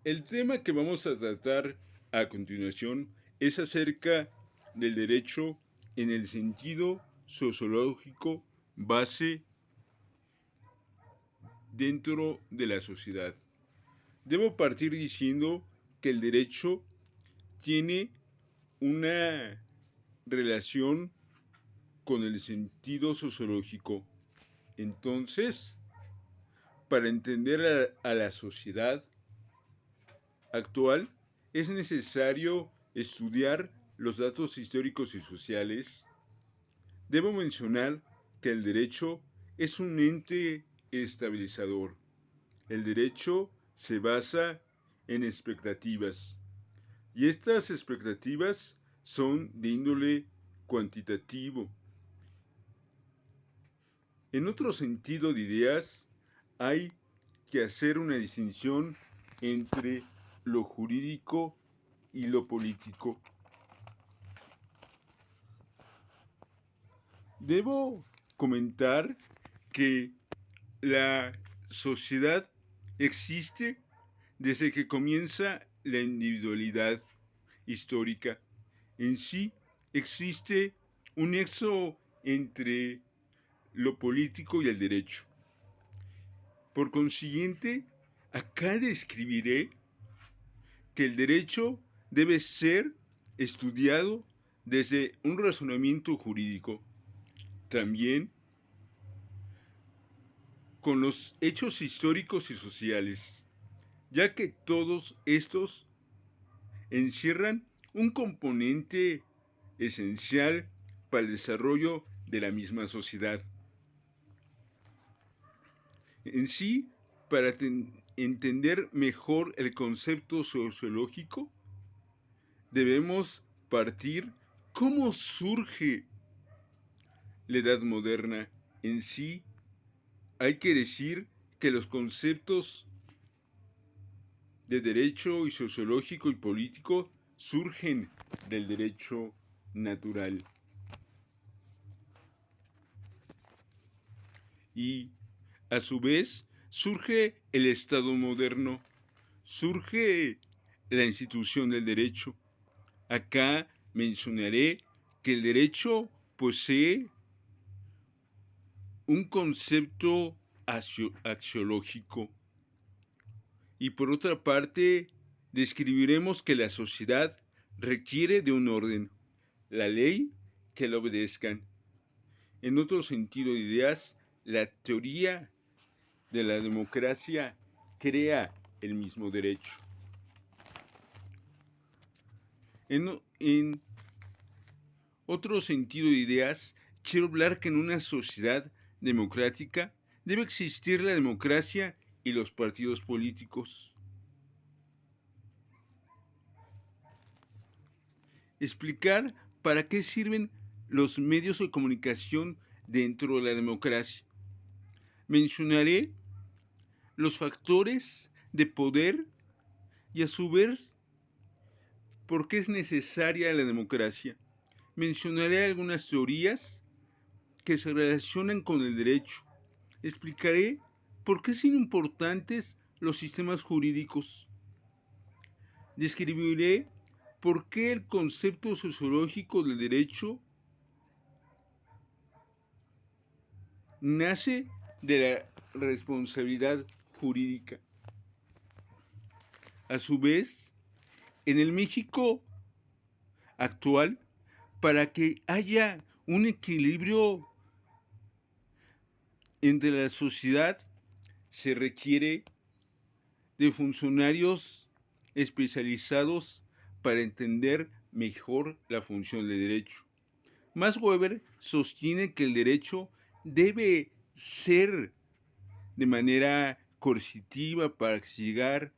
El tema que vamos a tratar a continuación es acerca del derecho en el sentido sociológico base dentro de la sociedad. Debo partir diciendo que el derecho tiene una relación con el sentido sociológico. Entonces, para entender a la sociedad actual, es necesario estudiar los datos históricos y sociales. Debo mencionar que el derecho es un ente estabilizador. El derecho se basa en expectativas y estas expectativas son de índole cuantitativo. En otro sentido de ideas, hay que hacer una distinción entre lo jurídico y lo político. Debo comentar que la sociedad existe desde que comienza la individualidad histórica. En sí existe un nexo entre lo político y el derecho. Por consiguiente, acá describiré que el derecho debe ser estudiado desde un razonamiento jurídico. También con los hechos históricos y sociales, ya que todos estos encierran un componente esencial para el desarrollo de la misma sociedad. En sí, para entender mejor el concepto sociológico, debemos partir cómo surge la edad moderna. En sí, hay que decir que los conceptos de derecho y sociológico y político surgen del derecho natural. Y a su vez surge el Estado moderno, surge la institución del derecho. Acá mencionaré que el derecho posee un concepto axiológico. Y por otra parte, describiremos que la sociedad requiere de un orden, la ley que la obedezcan. En otro sentido de ideas, la teoría de la democracia crea el mismo derecho. En otro sentido de ideas, quiero hablar que en una sociedad democrática debe existir la democracia y los partidos políticos. Explicar para qué sirven los medios de comunicación dentro de la democracia. Mencionaré los factores de poder y a su vez por qué es necesaria la democracia. Mencionaré algunas teorías que se relacionan con el derecho. Explicaré por qué son importantes los sistemas jurídicos. Describiré por qué el concepto sociológico del derecho nace de la responsabilidad jurídica. A su vez, en el México actual, para que haya un equilibrio entre la sociedad, se requiere de funcionarios especializados para entender mejor la función del derecho. Max Weber sostiene que el derecho debe ser de manera coercitiva para castigar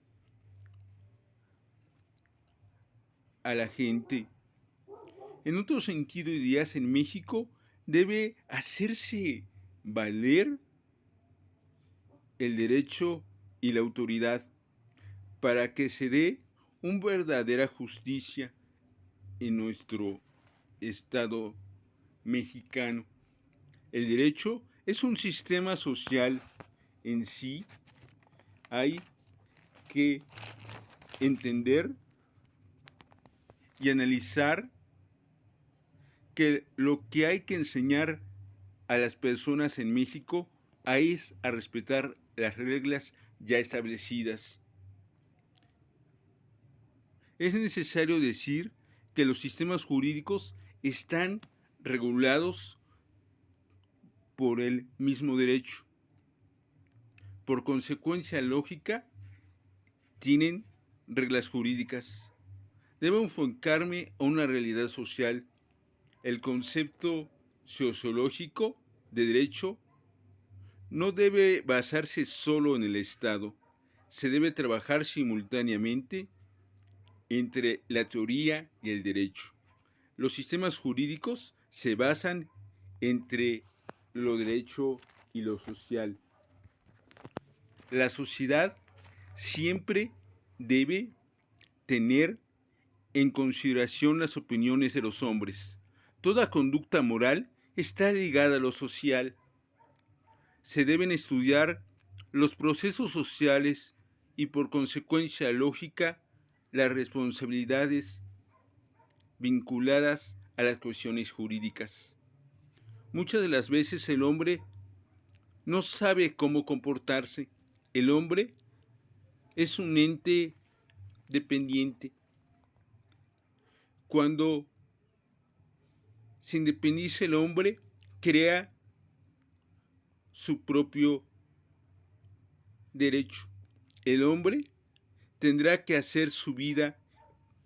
a la gente. En otro sentido de ideas, en México debe hacerse valer el derecho y la autoridad para que se dé una verdadera justicia en nuestro Estado mexicano. El derecho es un sistema social en sí. Hay que entender y analizar que lo que hay que enseñar a las personas en México es a respetar las reglas ya establecidas. Es necesario decir que los sistemas jurídicos están regulados por el mismo derecho. Por consecuencia lógica, tienen reglas jurídicas. Debo enfocarme a una realidad social. El concepto sociológico de derecho no debe basarse solo en el Estado. Se debe trabajar simultáneamente entre la teoría y el derecho. Los sistemas jurídicos se basan entre lo derecho y lo social. La sociedad siempre debe tener en consideración las opiniones de los hombres. Toda conducta moral está ligada a lo social. Se deben estudiar los procesos sociales y por consecuencia lógica las responsabilidades vinculadas a las cuestiones jurídicas. Muchas de las veces el hombre no sabe cómo comportarse. El hombre es un ente dependiente. Cuando se independiza el hombre, crea su propio derecho. El hombre tendrá que hacer su vida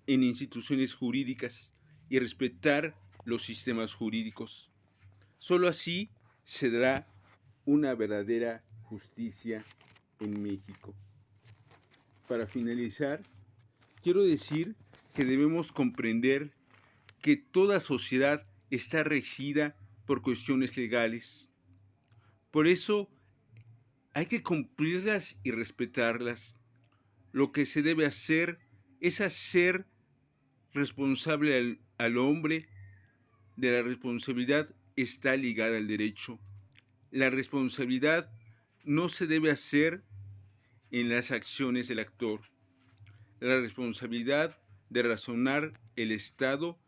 en instituciones jurídicas y respetar los sistemas jurídicos. Solo así se dará una verdadera justicia en México. Para finalizar, quiero decir que debemos comprender que toda sociedad está regida por cuestiones legales. Por eso hay que cumplirlas y respetarlas. Lo que se debe hacer es hacer responsable al hombre de la responsabilidad está ligada al derecho. La responsabilidad no se debe hacer en las acciones del actor. La responsabilidad de razonar el Estado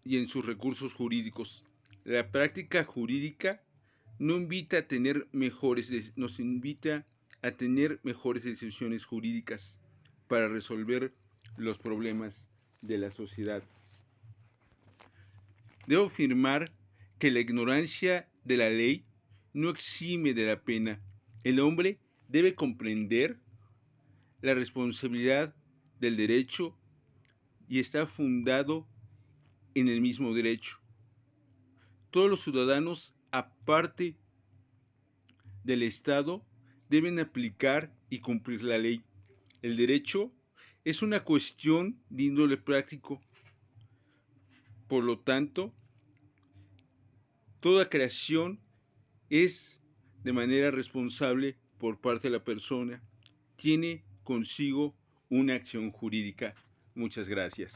y en sus recursos jurídicos. La práctica jurídica nos invita a tener mejores decisiones jurídicas para resolver los problemas de la sociedad. Debo afirmar que la ignorancia de la ley no exime de la pena. El hombre debe comprender la responsabilidad del derecho y está fundado en el mismo derecho. Todos los ciudadanos, aparte del Estado, deben aplicar y cumplir la ley. El derecho es una cuestión de índole práctico. Por lo tanto, toda creación es de manera responsable por parte de la persona. Tiene consigo una acción jurídica. Muchas gracias.